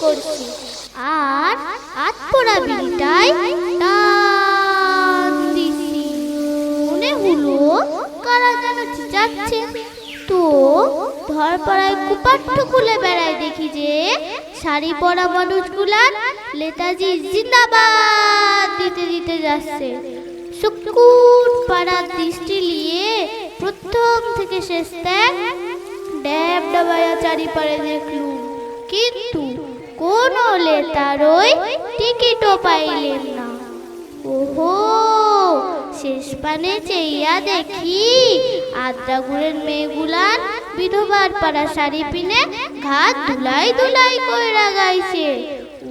করছে আর আতপোড়া বিড়িটায় টান দিছি। মনে হলো কারা যেন চেঁচাচ্ছে। তো ধরপাড়ায় কুপাট্ট খুলে বেড়ায় দেখি যে শাড়ি পরা মানুষগুলার নেতাজি জিন্দাবাদ দিতে দিতে যাচ্ছে। সুকুট পাড়ার দৃষ্টি নিয়ে প্রথম থেকে শেষ ত্যাগ ড্যাব ডাবায়া চারিপাড়ে দেখলুম, কিন্তু কোনো নেতারই টিকিটও পাইলেন না। ওহো, শেষ পানে চেইয়া দেখি আদ্রাগুড়ের মেয়েগুলান বিধবার পাড়া শাড়ি পিনে ঘাট দুলাই দুলাই কইরা গাইছে,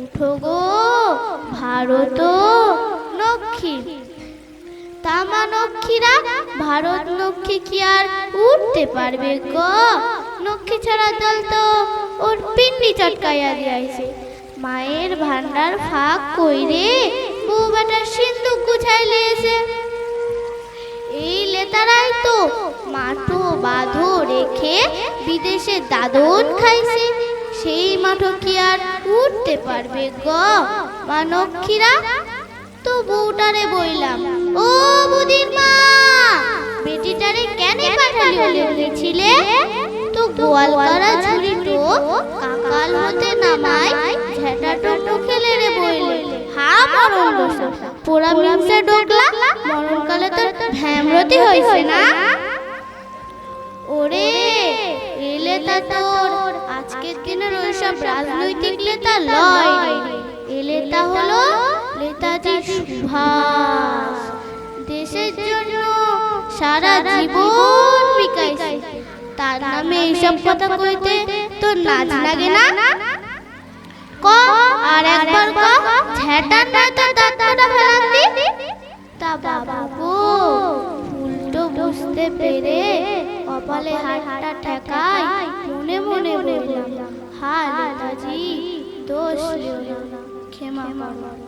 উঠো গো ভারত লক্ষ্মী। তামা লক্ষ্মীরা ভারত লক্ষ্মী কি আর উঠতে পারবে গো? লক্ষ্মী ছাড়া দল তো ওর পিন্ডি চটকাইয়া দিয়াছে। মায়ের ভান্ডার ফাঁক কইরে বউ বেটার সিন্দুক গুছাই লিয়েছে। এই লেতারাই তো মাঠো বাঁধো রেখে বিদেশে দাদন খাইছে। সেই মাঠো কি আর উঠতে পারবে গো মা লক্ষ্মীরা? তো বউটারে বইলাম, ও বুদির মা, বেটিটারে কেন পাঠালিছিলে? তো গোয়াল করা ঝুড়িটো কাকাল হতে নামাই ঝেঁটাটো খেলে রে বইলে, হা মরণ দোষা পোড়া মিমসে ডোকলা, মরণকালে তোর ভ্যামরতি হইছে না? ওরে এলে তা তোর আজকের দিনের ওইসব রাজনৈতিক নেতা লয়, এলে তা হলো নেতাজি সুভাষ। দেশের জন্য সারা জীবন বিকাইছে, তার নামে এইসব কথা কইতে তোর লাজ লাগে না? ক আর একবার ক, ঝেঁটার নয় তো দাঁতটা ফেলান দি। তা বাবা গো, উল্টো বুঝতে পেরে কপালে হাতটা ঠেকাই মনে মনে বললাম, হা নেতাজি দোষ লিও না, ক্ষমা করো।